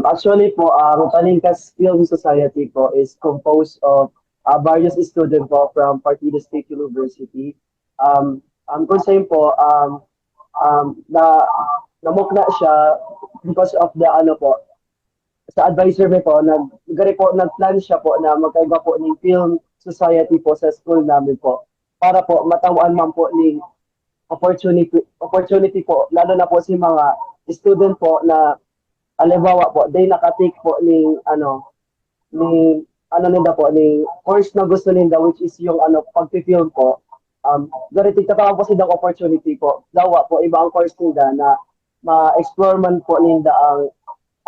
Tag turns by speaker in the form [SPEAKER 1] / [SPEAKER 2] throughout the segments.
[SPEAKER 1] Actually po, ang Talingkas Film Society po is composed of various students po from Partido State University. Ang concern po, namukna siya because of the ano po, sa advisor mo po, nag-plan siya po na magkaiba po ng film society po sa school namin po para po matawaan man po ng opportunity po, lalo na po si mga student po na halimbawa po, they nakatake po ni ano nila po, ni course na gusto nila which is yung pag-film po. Ganito tatawa po silang opportunity po. Dawa po, iba ang course nila na ma-explore man po nila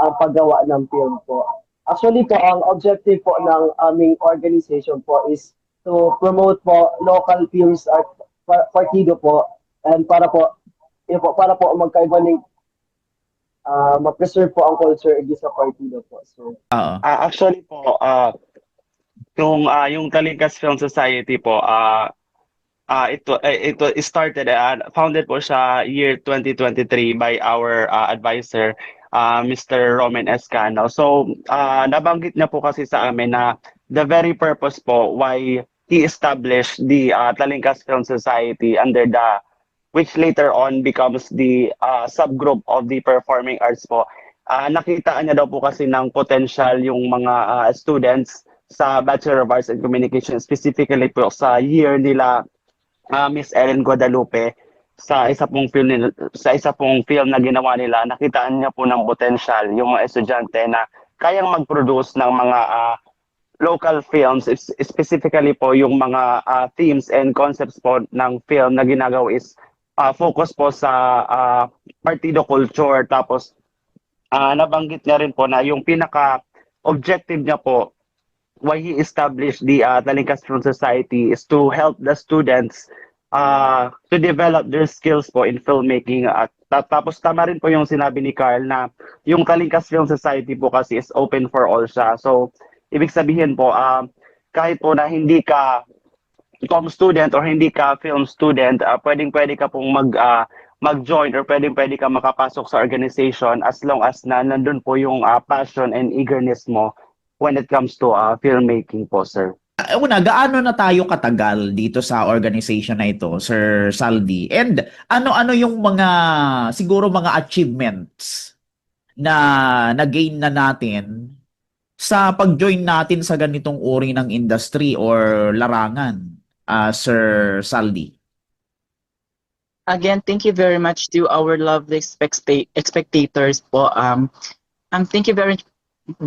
[SPEAKER 1] ang paggawa ng film po. Actually po, ang objective po ng aming organization po is to promote po local films at partido po and para po magkaiba ng ma-preserve po ang culture sa partido po. So,
[SPEAKER 2] Oo.
[SPEAKER 3] Actually po, yung Talingkas Film Society po, ito started, founded po siya year 2023 by our advisor, Mr. Roman Escano. So, nabanggit niya po kasi sa amin na the very purpose po why he established the Talingkas Film Society under the which later on becomes the subgroup of the performing arts po. Nakita niya daw po kasi ng potential yung mga students sa Bachelor of Arts in Communication, specifically po sa year nila Miss Ellen Guadalupe sa isa pong film na ginawa nila. Nakitaan niya po ng potential yung mga estudyante na kayang mag-produce ng mga local films, specifically po yung mga themes and concepts po ng film na ginagawa is focus po sa partido culture. Tapos nabanggit niya rin po na yung pinaka-objective niya po why he established the Talingkas Film Society is to help the students to develop their skills po in filmmaking. At tapos tama rin po yung sinabi ni Carl na yung Talingkas Film Society po kasi is open for all siya. So, ibig sabihin po, kahit po na hindi ka com student or hindi ka film student, pwedeng-pwede ka pong mag-join or pwedeng-pwede ka makapasok sa organization as long as na nandun po yung passion and eagerness mo when it comes to filmmaking po, sir.
[SPEAKER 2] Una, gaano na tayo katagal dito sa organization na ito, Sir Saldi? And ano-ano yung mga, siguro mga achievements na na-gain na natin sa pag-join natin sa ganitong uri ng industry or larangan, Sir Saldi?
[SPEAKER 4] Again, thank you very much to our lovely spectators po. Thank you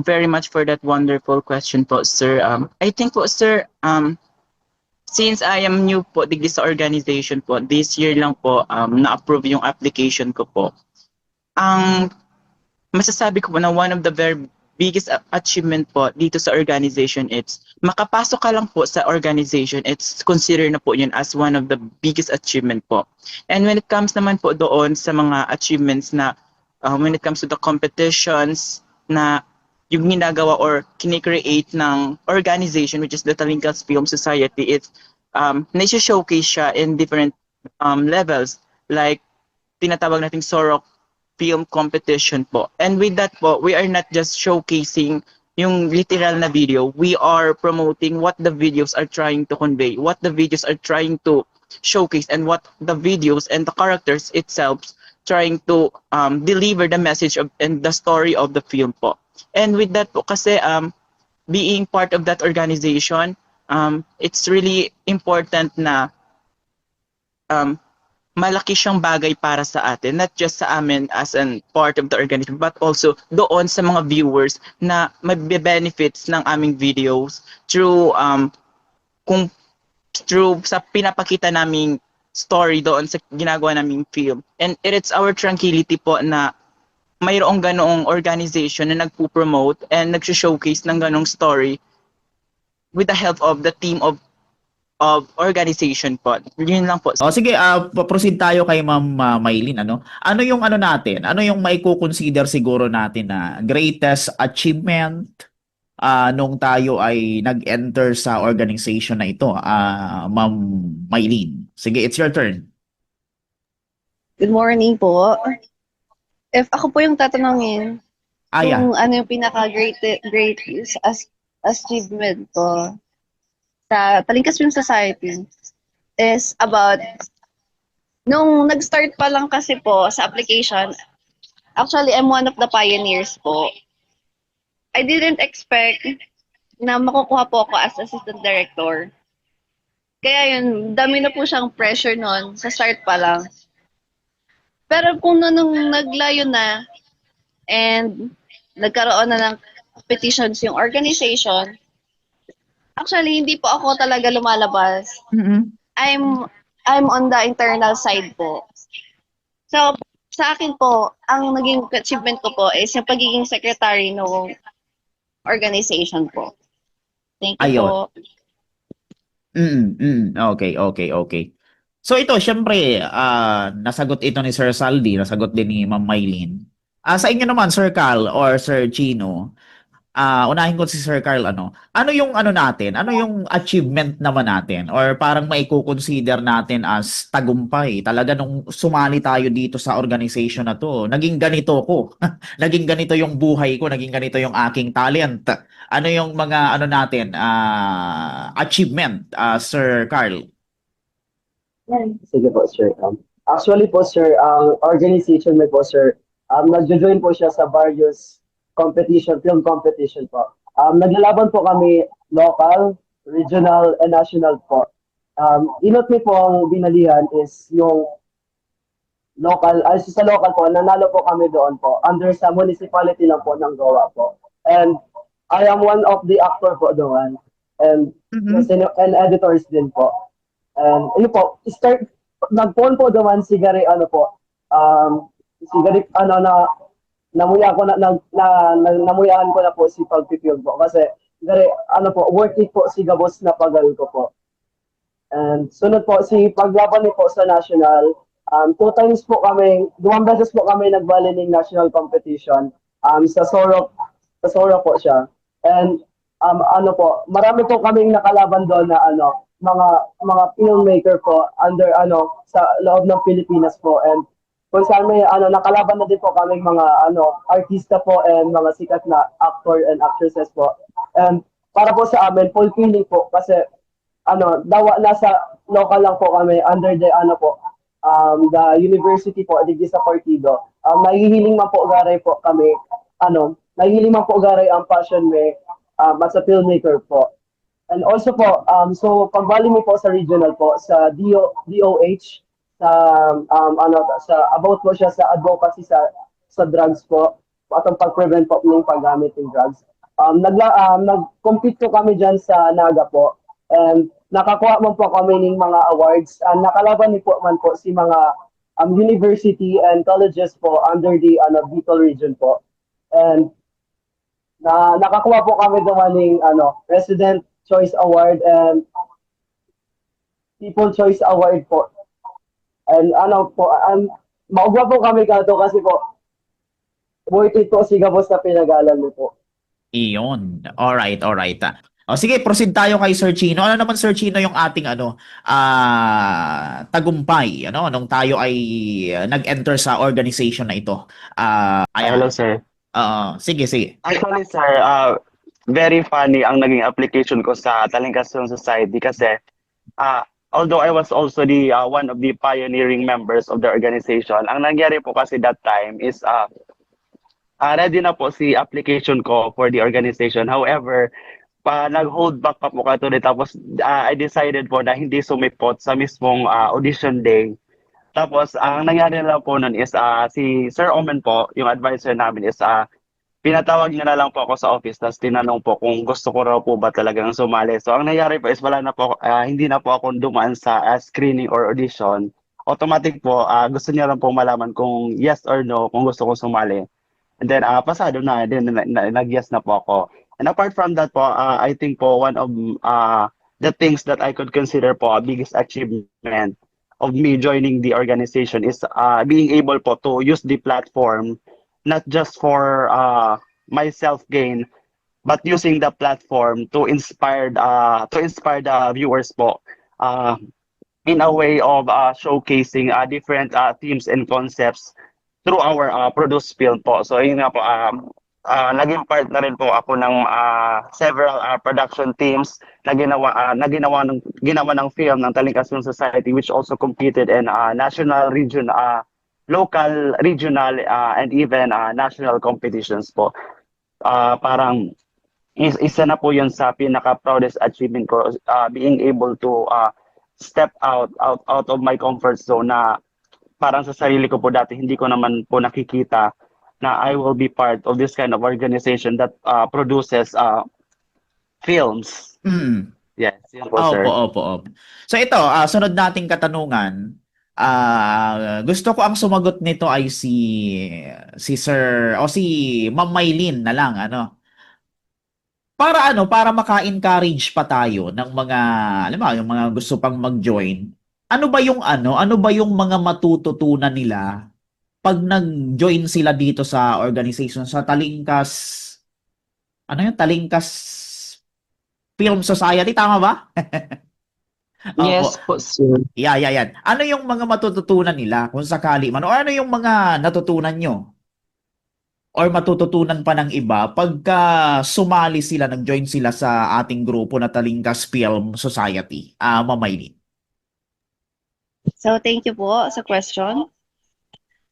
[SPEAKER 4] very much for that wonderful question po, sir. I think po, sir, since I am new po digdi sa organization po, this year lang po na-approve yung application ko po. Ang masasabi ko po na one of the very biggest achievement po dito sa organization, it's makapasok ka lang po sa organization, it's considered na po yun as one of the biggest achievement po. And when it comes naman po doon sa mga achievements na when it comes to the competitions na yung ginagawa or kini-create ng organization which is the Talingkas Film Society, it's na-showcase siya in different levels, like tinatawag nating Sorok Film Competition po. And with that po, we are not just showcasing yung literal na video, we are promoting what the videos are trying to convey, what the videos are trying to showcase, and what the videos and the characters itself trying to deliver the message of and the story of the film po. And with that po, kasi being part of that organization, it's really important na malaki siyang bagay para sa atin, not just sa amin as an part of the organization, but also doon sa mga viewers na mabe-benefits ng aming videos through through sa pinapakita naming story doon sa ginagawa naming film. And it's our tranquility po na mayroong ganoong organization na nagpo-promote and nag-showcase ng ganong story with the help of the team of organization po. Yun lang po.
[SPEAKER 2] O sige, proceed tayo kay Ma'am Maylin. Ano yung natin? Ano yung maiko-consider siguro natin na greatest achievement nung tayo ay nag-enter sa organization na ito, Ma'am Maylin? Sige, it's your turn.
[SPEAKER 5] Good morning po. If ako po yung tatanungin,
[SPEAKER 2] Yeah.
[SPEAKER 5] Kung ano yung great achievement ko sa Talingkas Film Society is about nung nag-start pa lang kasi po sa application, actually I'm one of the pioneers po. I didn't expect na makukuha po ako as assistant director. Kaya yun, dami na po siyang pressure noon sa start pa lang. Pero kung nung naglayo na and nagkaroon na ng petitions yung organization, actually hindi po ako talaga lumalabas.
[SPEAKER 2] Mm-mm.
[SPEAKER 5] I'm on the internal side po. So, sa akin po, ang naging achievement ko po is yung pagiging secretary ng organization po. Thank you
[SPEAKER 2] Ayun.
[SPEAKER 5] po.
[SPEAKER 2] Okay, okay, okay. So ito, syempre, nasagot ito ni Sir Saldi, nasagot din ni Ma'am Maylin. Sa inyo naman, Sir Carl or Sir Chino, unahin ko si Sir Carl, ano yung ano natin, ano yung achievement naman natin or parang maiko-consider natin as tagumpay. Talaga nung sumali tayo dito sa organization na to, naging ganito ko. Naging ganito yung buhay ko, naging ganito yung aking talent. Ano yung mga ano natin, achievement, Sir Carl?
[SPEAKER 1] Sige po, sir. Actually po, sir, ang organization may po, sir, nagjo-join po siya sa various competition, film competition po. Naglalaban po kami local, regional, and national po. Inot mi po ang binalihan is yung local, ay sa local po, nanalo po kami doon po, under sa municipality lang po ng Goa po. And I am one of the actor po doon. And, and editors din po. And yun po, nag-phone po naman si Gary, si Gary, namuya ko namuyahan ko na po si Pagpipiyog po. Kasi, Gary, worth it po si Gabos na pagal ko po. And sunod po, si paglaban ni po sa national, 2 times po kami, 2 beses po kami nagbali ng national competition, sa Sorok po siya. And, marami po kaming nakalaban doon na mga filmmaker po under sa loob ng Pilipinas po, and kung saan may nakalaban na din po kaming mga artista po and mga sikat na actor and actresses po. And para po sa amin fulfilling po kasi nasa local lang po kami under the the university po digdi sa Partido. Nahihiling man po garay po kami nahihiling man po garay ang passion may as a filmmaker po. And also po, so pagbali mo po sa regional po, sa DOH, sa sa about po siya sa advocacy sa drugs po, at ang pag-prevent po ng paggamit ng drugs. Nag-compete po kami diyan sa Naga po, and nakakuha man po kami ng mga awards. Nakalaban ni po man po si mga university and colleges po under the Bicol region po. And nakakuha po kami naman ng Resident Choice Award and People Choice Award po. And maugwa po kami kato kasi po worth it po si Gabos na pinagalan mo po.
[SPEAKER 2] Iyon. Alright, alright. Sige, proceed tayo kay Sir Chino. Ano naman, Sir Chino, yung ating tagumpay, nung tayo ay nag-enter sa organization na ito.
[SPEAKER 3] Hello, sir.
[SPEAKER 2] Sige, sige.
[SPEAKER 3] Actually, sir, very funny ang naging application ko sa Talingkas Film Society kasi although I was also the one of the pioneering members of the organization, ang nangyari po kasi that time is ready na po si application ko for the organization. However, nag-hold back pa po katuloy tapos I decided po na hindi sumipot sa mismong audition day. Tapos ang nangyari na lang po nun is si Sir Omen po, yung advisor namin is pinatawag niya na lang po ako sa office tapos tinanong po kung gusto ko raw po ba talagang sumali. So ang nangyari po is hindi na po ako dumaan sa screening or audition. Automatic po, gusto niya lang po malaman kung yes or no kung gusto ko sumali. And then pasado na, then nag-yes na po ako. And apart from that po, I think po one of the things that I could consider po a biggest achievement of me joining the organization is being able po to use the platform not just for my self gain but using the platform to inspire the viewers po in a way of showcasing different themes and concepts through our produced film po. So yun nga po, naging part na rin po ako ng several production teams na ginawa ng film ng Talingkas Film Society, which also competed in national, local, regional, and even national competitions po. Parang isa na po yun sa pinaka-proudest achievement ko, being able to step out of my comfort zone, na parang sa sarili ko po dati hindi ko naman po nakikita na I will be part of this kind of organization that produces films.
[SPEAKER 2] Mm.
[SPEAKER 3] Yes, yun po, sir.
[SPEAKER 2] Opo. So ito, sunod nating katanungan. Gusto ko ang sumagot nito ay si Sir o si Ma'am Maylin na lang, ano. Para maka-encourage pa tayo ng mga, alam mo, yung mga gusto pang mag-join. Ano ba yung mga matututunan nila pag nag-join sila dito sa organization, sa Talingkas, Talingkas Film Society, tama ba?
[SPEAKER 4] Yes po, sir.
[SPEAKER 2] Yan. Ano yung mga matututunan nila kung sakali man? O ano yung mga natutunan nyo? Or matututunan pa ng iba pagka sumali sila, nag-join sila sa ating grupo na Talingkas Film Society? Ma'am Maylin.
[SPEAKER 5] So, thank you po sa question.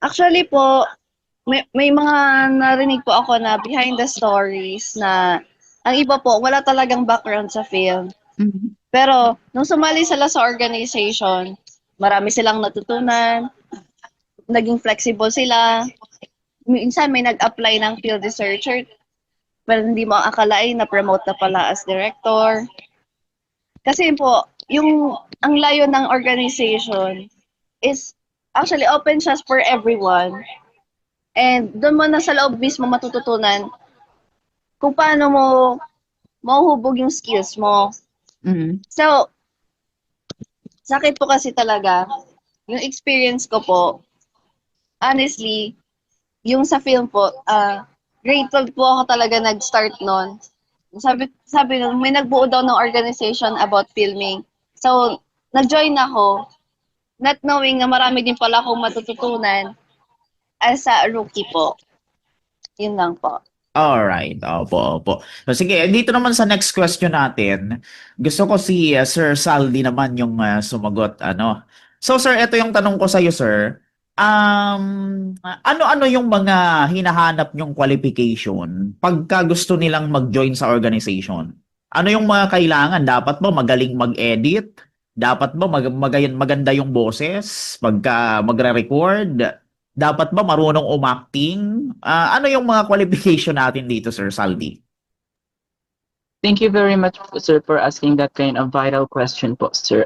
[SPEAKER 5] Actually po, may mga narinig po ako na behind the stories na ang iba po, wala talagang background sa film. Pero, nung sumali sila sa organization, marami silang natutunan, naging flexible sila. Minsan may nag-apply ng field researcher, pero hindi mo akalain na promote na pala as director. Kasi po, ang layo ng organization is actually open siya for everyone. And doon mo na sa loob mismo matututunan kung paano mo mahuhubog yung skills mo. So, sa akin po kasi talaga, yung experience ko po, honestly, yung sa film po, grade 12 po ako talaga nag-start noon. Sabi nun, may nagbuo daw ng organization about filming. So, nag-join ako, not knowing na marami din pala akong matututunan as a rookie po. Yun lang po.
[SPEAKER 2] Alright, opo. So, sige, dito naman sa next question natin, gusto ko si Sir Saldi naman yung sumagot, ano. So, sir, ito yung tanong ko sa iyo, sir. Ano-ano yung mga hinahanap nyong qualification pagka gusto nilang mag-join sa organization? Ano yung mga kailangan? Dapat ba magaling mag-edit? Dapat ba maganda yung boses pagka magre-record? Dapat ba marunong umacting? Ano yung mga qualification natin dito, Sir Saldi?
[SPEAKER 4] Thank you very much, sir, for asking that kind of vital question po, sir.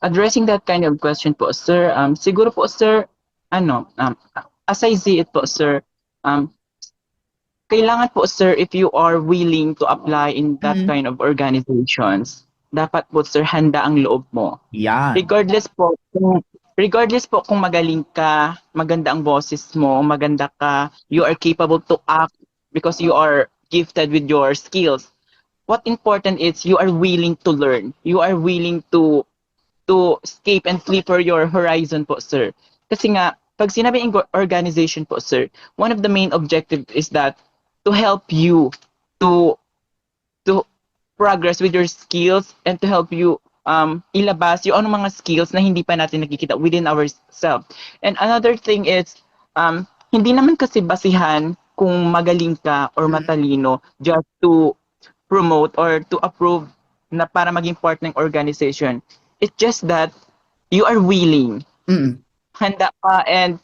[SPEAKER 4] Addressing that kind of question po, sir, siguro po, sir, as I see it po, sir, kailangan po, sir, if you are willing to apply in that kind of organizations, dapat po, sir, handa ang loob mo.
[SPEAKER 2] Yan.
[SPEAKER 4] Regardless po kung magaling ka, maganda ang boses mo, maganda ka, you are capable to act because you are gifted with your skills. What important is you are willing to learn. You are willing to escape and flee for your horizon po, sir. Kasi nga, pag sinabing organization po, sir, one of the main objective is that to help you to progress with your skills and to help you ilabas yung mga skills na hindi pa natin nakikita within ourselves. And another thing is, hindi naman kasi basihan kung magaling ka or matalino just to promote or to approve na para maging part ng organization. It's just that you are willing. Handa ka and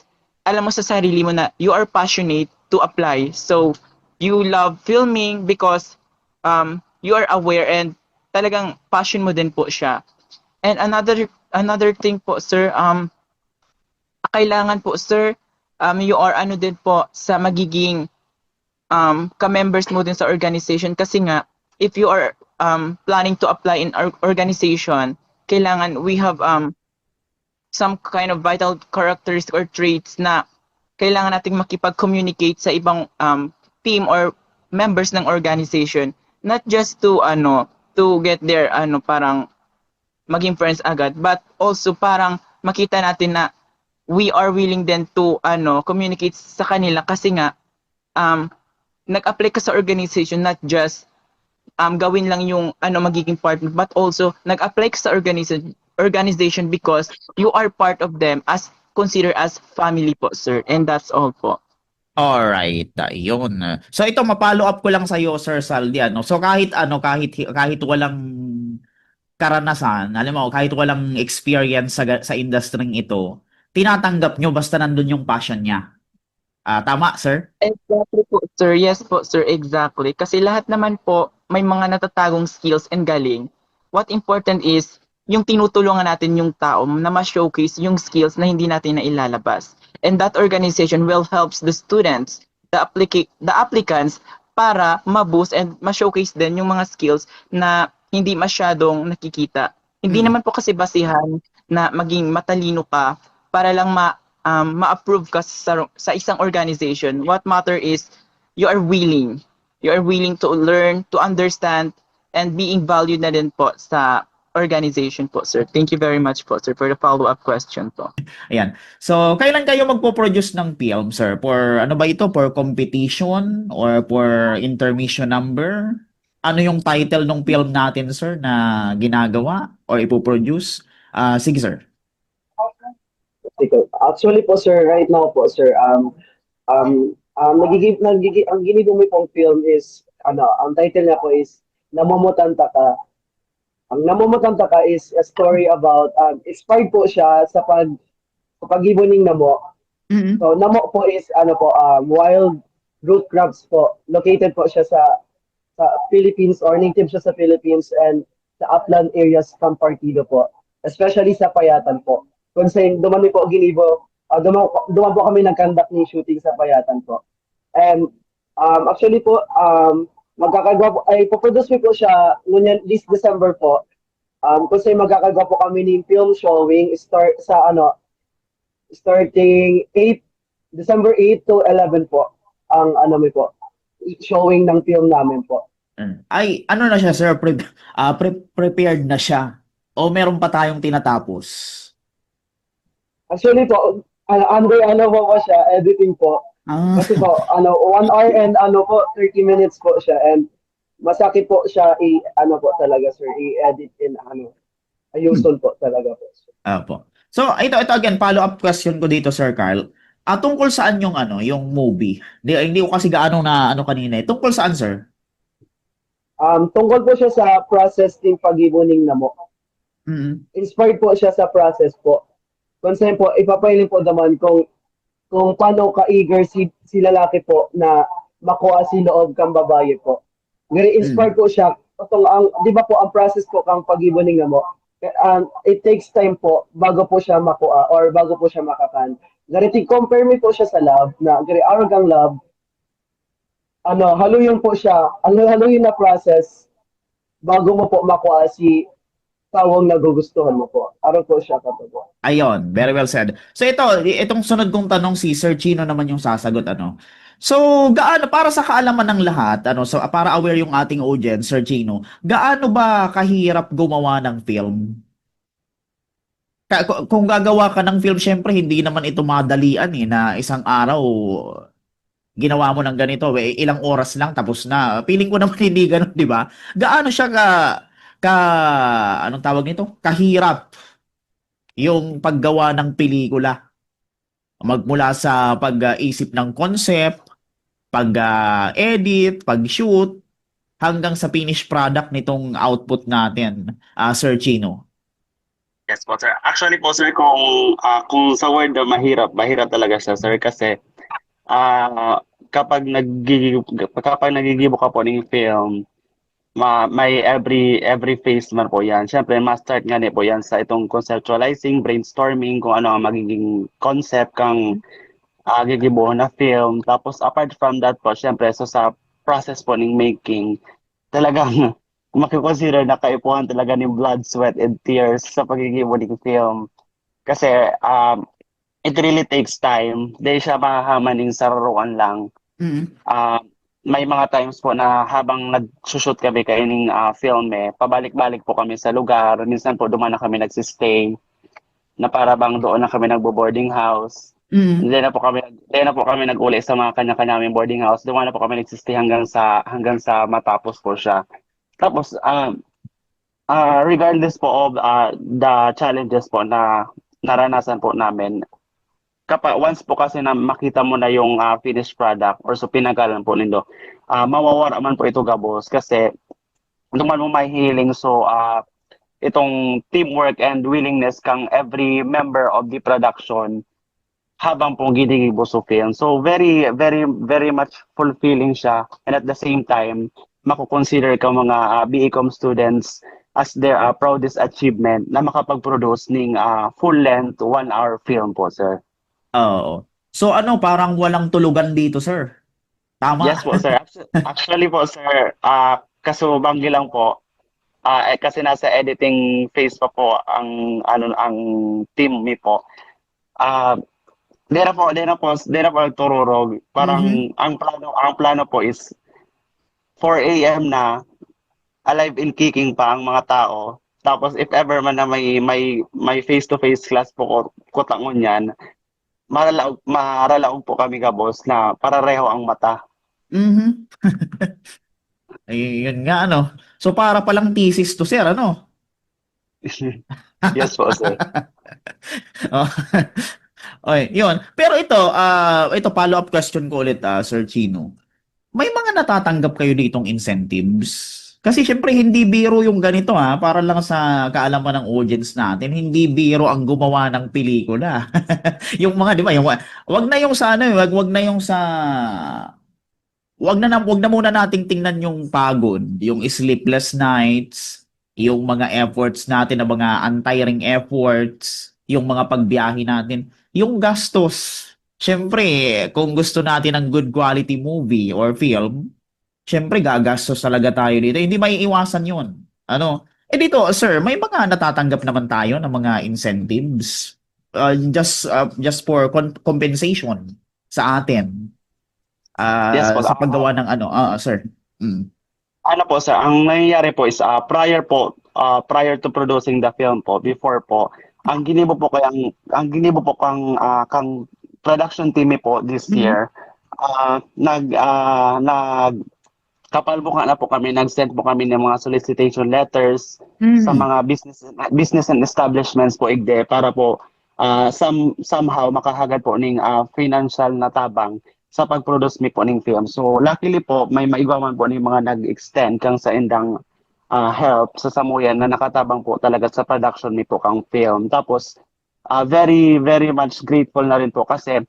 [SPEAKER 4] alam mo sa sarili mo na you are passionate to apply. So, you love filming because you are aware and talagang passion mo din po siya. And another thing po, sir, kailangan po, sir, you are din po sa magiging ka-members mo din sa organization kasi nga if you are planning to apply in our organization, kailangan we have some kind of vital characteristics or traits na kailangan nating makipag-communicate sa ibang team or members ng organization, not just to get their parang maging friends agad, but also parang makita natin na we are willing then to communicate sa kanila kasi nga nag-apply ka sa organization, not just gawin lang yung magiging partner, but also nag-apply ka sa organization because you are part of them, as considered as family po, sir. And that's all po.
[SPEAKER 2] Alright, yun. So ito, mapollow up ko lang sa iyo, Sir Saldi, ano. So kahit walang karanasan, alam mo, kahit walang experience sa industry ito, tinatanggap nyo basta nandun yung passion niya. Tama, sir?
[SPEAKER 4] Exactly po, sir. Yes po, sir. Exactly. Kasi lahat naman po may mga natatagong skills and galing. What important is yung tinutulungan natin yung tao na ma-showcase yung skills na hindi natin nailalabas. And that organization will helps the students, the applicants, para ma-boost and ma-showcase din yung mga skills na hindi masyadong nakikita. Hindi naman po kasi basihan na maging matalino ka para lang ma-approve ka sa isang organization. What matter is you are willing. You are willing to learn, to understand, and being valued na din po sa organization po, sir. Thank you very much po, sir, for the follow-up question po.
[SPEAKER 2] Ayan. So, kailan kayo magpo-produce ng film, sir? For ano ba ito? For competition or for intermission number? Ano yung title ng film natin, sir, na ginagawa or ipoproduce? Sige, sir.
[SPEAKER 1] Actually po sir, right now po sir, ang ginibumi pong film is, ang title niya po is Namumutanta Ka. Ang Namumutanta Ka is a story about, inspired po siya sa pag-ibuning namo.
[SPEAKER 2] Mhm.
[SPEAKER 1] So, namo po is, wild root crabs po. Located po siya sa Philippines, or native siya sa Philippines and sa upland areas from Partido po. Especially sa Payatan po. Kung saan duman po ginibo, duman po kami nag-conduct ng shooting sa Payatan po. And actually po, magkakagawa po, ay poproduce po siya ngunyan this December po. Kung saan magkakagawa po kami ng film showing starting December 8 to 11 po ang po showing ng film namin po.
[SPEAKER 2] Ay, ano na siya, sir? Prepared na siya? O meron pa tayong tinatapos?
[SPEAKER 1] Actually po, under po siya, editing po. Kasi po, 1 hour and 30 minutes po siya, and masakit po siya po talaga sir, i-edit in ayuson po talaga po.
[SPEAKER 2] Opo. So, ito again, follow-up question ko dito, Sir Carl. Tungkol saan yung movie? Hindi ko kasi gaano na kanina eh. Tungkol saan, sir?
[SPEAKER 1] Tungkol po siya sa process ng pag-ibuning namo.
[SPEAKER 2] Mhm.
[SPEAKER 1] Inspired po siya sa process po. Kung saan po, ipapailin po naman kung paano ka-eager si lalaki po na makuha si loob kang babae po. Very inspired po siya. Di ba po, ang process po kang pag-ibuning namo, it takes time po bago po siya makuha or bago po siya makakan. Ganito, compare me po siya sa love, na gari aragang love, haluyon po siya, haluyon na process bago mo po makuha si tawang nagugustuhan mo po. Araw po siya po.
[SPEAKER 2] Ayon, very well said. So itong sunod kong tanong, si Sir Chino naman yung sasagot, So, gaano, para sa kaalaman ng lahat, so para aware yung ating audience, Sir Chino, gaano ba kahirap gumawa ng film? Kung gagawa ka ng film, syempre hindi naman ito madalian na isang araw ginawa mo ng ganito, ilang oras lang tapos na. Feeling ko naman hindi ganun, di ba? Gaano siya anong tawag nito? Kahirap yung paggawa ng pelikula. Magmula sa pag-isip ng concept, pag-edit, pag-shoot, hanggang sa finished product nitong output natin, Sir Chino.
[SPEAKER 3] Yes po, sir. Actually po, sir, kung sa word na mahirap talaga siya, sir, kasi kapag nagigibo ka po ng film, may every phase man po yan. Siyempre, ma-start nga po yan sa itong conceptualizing, brainstorming, kung ano ang magiging concept kang gigibo na film. Tapos, apart from that po, siyempre, so sa process po ng making, talagang makikonsider na kaipuhan talaga ng blood, sweat, and tears sa pagigibo ng film. Kasi, it really takes time. Dahil siya mahahaman ng sararuan lang. May mga times po na habang nag-shoot kami kaining film pabalik-balik po kami sa lugar. Minsan po duman na kami nagsistay, na para bang doon na kami nagbo-boarding house.
[SPEAKER 2] Mm.
[SPEAKER 3] Hindi na po kami nag-uli sa mga kanya-kanya naming boarding house. Doon na po kami nagsistay hanggang sa matapos po siya. Tapos regardless po of the challenges po na naranasan po namin, kapag once po kasi na makita mo na yung finished product or so pinagalan po nindo, mawawala man po ito gabos kasi duman mo may healing. So itong teamwork and willingness kang every member of the production habang po ginigibo sa film. So very very very much fulfilling siya, and at the same time mako-consider ka mga BEcom students as their proudest achievement na makapag-produce ng full-length 1 hour film po, sir.
[SPEAKER 2] Oo. So ano, parang walang tulugan dito, sir. Tama?
[SPEAKER 3] Yes po, sir. Actually po, sir, kasubanggi lang po. Kasi nasa editing phase pa po ang team mi po. Ah, di na po nagtururog.
[SPEAKER 2] Mhm.
[SPEAKER 3] Parang ang plano po is 4 a.m. na, alive and kicking pa ang mga tao. Tapos if ever man na may face-to-face class po ko kutangon yan, maralaog po kami kabos na parareho ang mata.
[SPEAKER 2] Mhm. Ay, yun nga, ano. So, para palang thesis to, sir, ano?
[SPEAKER 3] Yes po, sir.
[SPEAKER 2] Oh. Okay, yun. Pero ito follow-up question ko ulit, Sir Chino. May mga natatanggap kayo ditong incentives? Kasi syempre hindi biro yung ganito, para lang sa kaalaman ng audience natin, hindi biro ang gumawa ng pelikula. Yung mga, 'di ba, yung wag na yung sa ano, wag na yung sa wag na muna nating tingnan yung pagod, yung sleepless nights, yung mga efforts natin na mga untiring efforts, yung mga pagbiyahe natin, yung gastos. Siyempre, kung gusto natin ng good quality movie or film, siyempre gagastos talaga tayo dito. Hindi maiiwasan 'yun. Ano? Dito, sir, may mga natatanggap naman tayo ng mga incentives just for compensation sa atin
[SPEAKER 3] Yes po.
[SPEAKER 2] sa paggawa ng ano, sir. Mm.
[SPEAKER 3] Ano po, sir, ang nangyayari po is prior to producing the film po, before po, ang ginibo po kang production team po this
[SPEAKER 2] Mhm.
[SPEAKER 3] year, nag kapalbukan na po kami, nag-send po kami ng mga solicitation letters sa
[SPEAKER 2] Mm.
[SPEAKER 3] mga business and establishments po igde para po somehow makahagad po ning financial na tabang sa pag-produce mi po ning film. So luckily po may maigwaman po ning mga nag-extend kang sa indang help sa samuyan na nakatabang po talaga sa production mi po kang film. Tapos very very much grateful na rin po kasi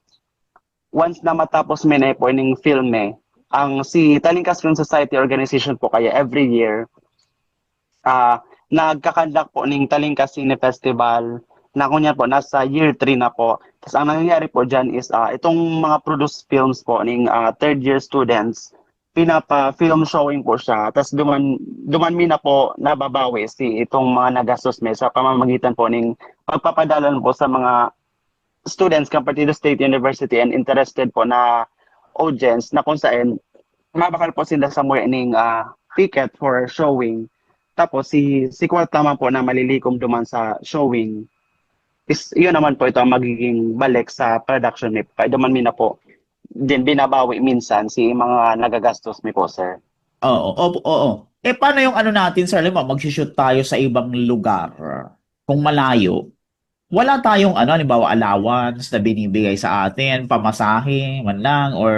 [SPEAKER 3] once na matapos mi na po ning film ang si Talingkas Film Society Organization po kaya every year nagkakandak po ning Talingkas Cine Festival na kunya po nasa year 3 na po. Tapos ang nangyayari po dyan is itong mga produced films po ning third year students, pinapa-film showing po siya. Tapos duman na po nababawi si itong mga nagastos may sa pamamagitan po ning pagpapadalan po sa mga students ng Partido State University and interested po na audience na kung saan mabakal po sila sa morning ticket for showing. Tapos si Kwat naman po na malilikom duman sa showing is yun naman po ito ang magiging balik sa production ni pa duman mi na po din binabawi minsan si mga nagagastos mi po, sir.
[SPEAKER 2] Oo, opo, oo. Paano yung ano natin, sir? Halimbawa, mag-shoot tayo sa ibang lugar. Kung malayo, wala tayong ano, halimbawa, allowance na binibigay sa atin, pamasahe, man lang, or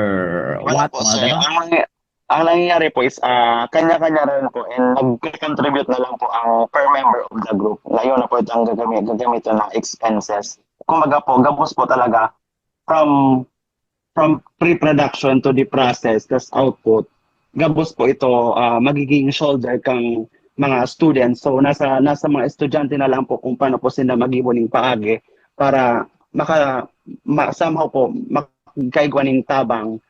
[SPEAKER 3] Wala
[SPEAKER 2] what,
[SPEAKER 3] po,
[SPEAKER 2] mga
[SPEAKER 3] sir.
[SPEAKER 2] ganon.
[SPEAKER 3] Ang nangyayari po is kanya-kanya rin po and nag-contribute na lang po ang per member of the group. Na yun na po ito ang gagamit na expenses. Kumbaga po, gabos po talaga from pre-production to the process, tas output. Gabos po ito magiging shoulder kang mga students. So nasa mga estudyante na lang po kung paano po sila mag-iboning paagi para somehow po makaigwaning tabang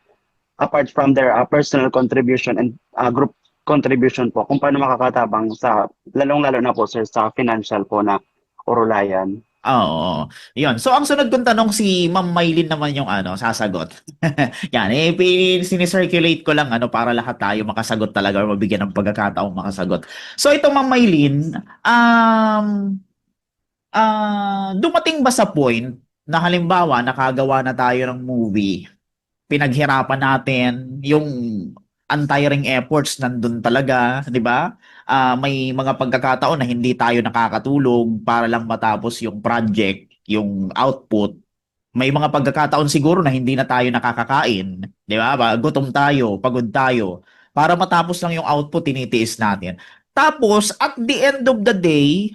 [SPEAKER 3] apart from their personal contribution and group contribution po kung paano makakatabang sa lalong-lalo na po, sir, sa financial po na urulayan.
[SPEAKER 2] Oo. Yun. So, ang sunod kong tanong, si Ma'am Maylin naman yung ano, sasagot. Yan, sinicirculate ko lang ano, para lahat tayo makasagot talaga or mabigyan ng pagkakataong makasagot. So, ito Ma'am Maylin, dumating ba sa point na halimbawa nakagawa na tayo ng movie, pinaghirapan natin yung untiring efforts nandun talaga, 'di ba? May mga pagkakataon na hindi tayo nakakatulog para lang matapos yung project, yung output. May mga pagkakataon siguro na hindi na tayo nakakakain, 'di ba? Gutom tayo, pagod tayo. Para matapos lang yung output, tinitiis natin. Tapos at the end of the day,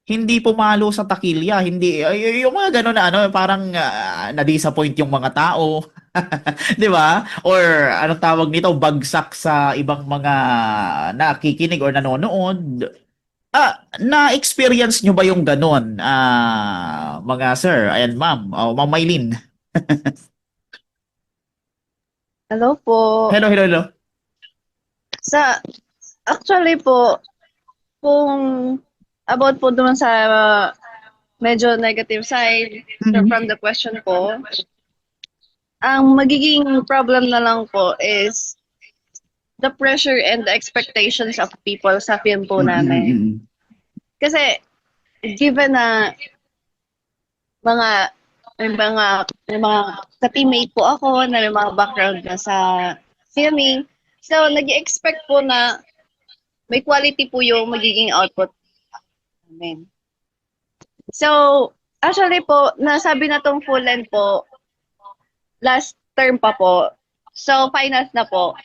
[SPEAKER 2] hindi pumalo sa takilya, hindi yung mga gano'n na ano, parang na-disappoint yung mga tao, 'di ba? Or anong tawag nito, bagsak sa ibang mga nakikinig or nanonood. Na-experience nyo ba yung gano'n, mga sir and ma'am, o Ma'am Maylin?
[SPEAKER 5] Hello po.
[SPEAKER 2] Hello, hello, hello.
[SPEAKER 5] Sa actually po, kung about po naman sa medyo negative side from the question po, ang magiging problem na lang po is the pressure and the expectations of people sa film po namin. Kasi given na mga may mga ka-teammate po ako na may mga background na sa filming, so nag-expect po na may quality po yung magiging output namin. So, actually po, nasabi na tong full length po, last term pa po. So, finals na po.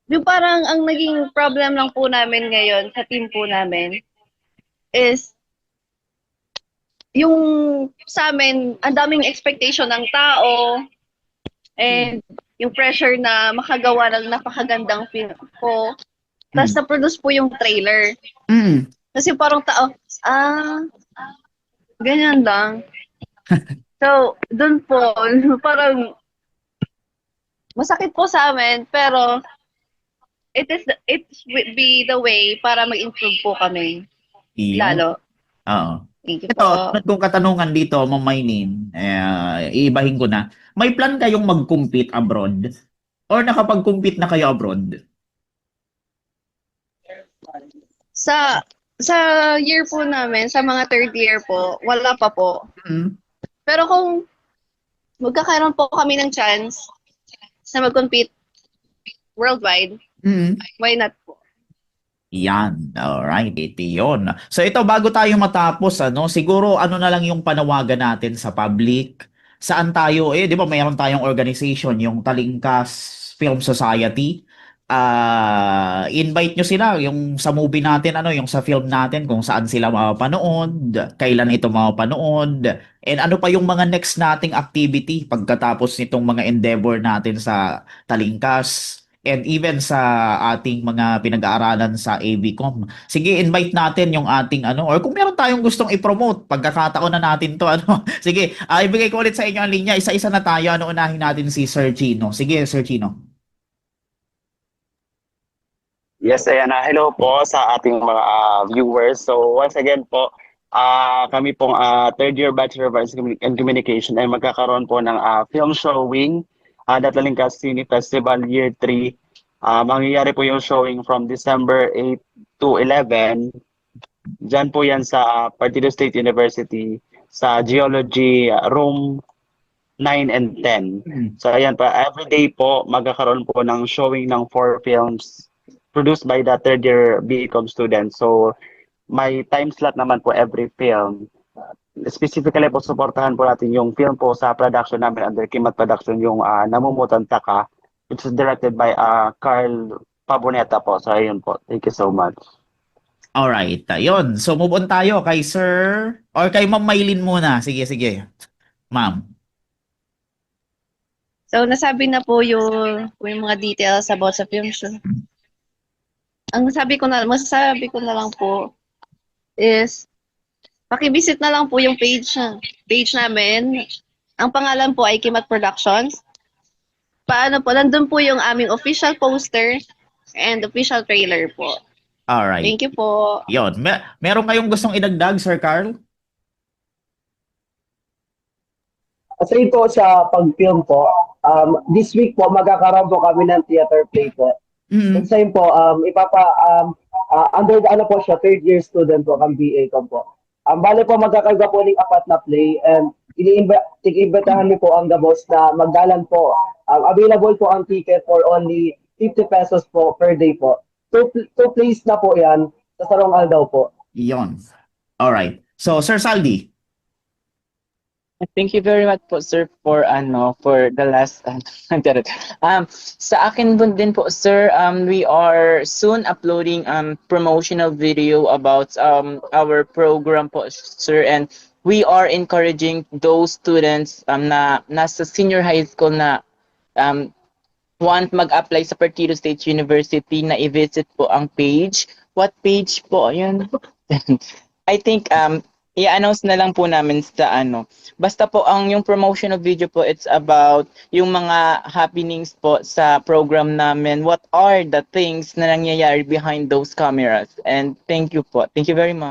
[SPEAKER 5] Yung parang ang naging problem lang po namin ngayon sa team po namin is yung sa amin, ang daming expectation ng tao and yung pressure na makagawa ng napakagandang film po. Tapos na-produce po yung trailer. Kasi parang tao, ganyan lang. So, dun po, parang masakit po sa amin, pero it would be the way para mag-improve po kami.
[SPEAKER 2] Iyo.
[SPEAKER 5] Lalo.
[SPEAKER 2] Oo.
[SPEAKER 5] Thank you
[SPEAKER 2] Ito,
[SPEAKER 5] po.
[SPEAKER 2] sunod kong katanungan dito, Ma'am Maylin, iibahin ko na. May plan kayong mag-compete abroad? Or nakapag-compete na kayo abroad?
[SPEAKER 5] Sa year po namin, sa mga third year po, wala pa po. Pero kung magkakaroon po kami ng chance na mag-compete worldwide, why not po?
[SPEAKER 2] Yan. Alright. Ito yun. So ito, bago tayo matapos, siguro ano na lang yung panawagan natin sa public. Saan tayo, di ba mayroon tayong organization, yung Talingkas Film Society. Invite nyo sila yung sa movie natin, yung sa film natin, kung saan sila mapapanood, kailan ito mapapanood, and ano pa yung mga next nating activity pagkatapos nitong mga endeavor natin sa Talingkas. And even sa ating mga pinag-aaralan sa AVCOM. Sige, invite natin yung ating or kung meron tayong gustong i-promote, pagkakataon na natin to, Sige, ibigay ko ulit sa inyo ang linya. Isa-isa na tayo. Unahin natin si Sir Chino. Sige, Sir Chino.
[SPEAKER 3] Yes, ayan. Hello po sa ating mga viewers. So once again po, kami pong third year Bachelor of Arts and Communication ay magkakaroon po ng film showing Talingkas Cine Festival Year 3. Mangyayari po yung showing from December 8 to 11. Diyan po yan sa Partido State University sa Geology Room 9 and 10. So ayan pa, every day po magkakaroon po ng showing ng 4 films produced by the third year BCom students. So may time slot naman po every film. Specifically po, supportahan po natin yung film po sa production namin under Kimat Production, yung Namumutan Taka, which is directed by Carl Paboneta po. So ayun po. Thank you so much.
[SPEAKER 2] Alright, yun. So move on tayo kay Sir, or kay Ma'am Maylin muna. Sige, sige. Ma'am.
[SPEAKER 5] So, nasabi na po yung mga details about sa film show. Ang masasabi ko na lang po is paki-visit na lang po yung page namin. Ang pangalan po ay Kimat Productions. Nandun po yung aming official poster and official trailer po.
[SPEAKER 2] Alright.
[SPEAKER 5] Thank you po.
[SPEAKER 2] Yun. Meron kayong gustong idagdag, Sir Carl?
[SPEAKER 1] Kasi po sa pag-film po, this week po magkakaroon po kami ng theater play po. Next time po, under the po siya, third year student po, kang BA ko po. Bale po magkakarga po ng apat na play and iniimbitahan niyo po ang The Boss na magdalan po. Available po ang ticket for only 50 pesos po per day po. Two plays na po yan sa Sarong Aldaw po.
[SPEAKER 2] Iyon. Alright. So, Sir Saldi.
[SPEAKER 4] Thank you very much po sir for for the last sa akin din po sir, we are soon uploading promotional video about our program po sir, and we are encouraging those students na nasa senior high school na want mag-apply sa Partido State University na i-visit po ang page. What page po yun? I think i-announce na lang po namin sa basta po ang yung promotional video po, it's about yung mga happenings po sa program namin, what are the things na nangyayari behind those cameras, and thank you po, thank you very much.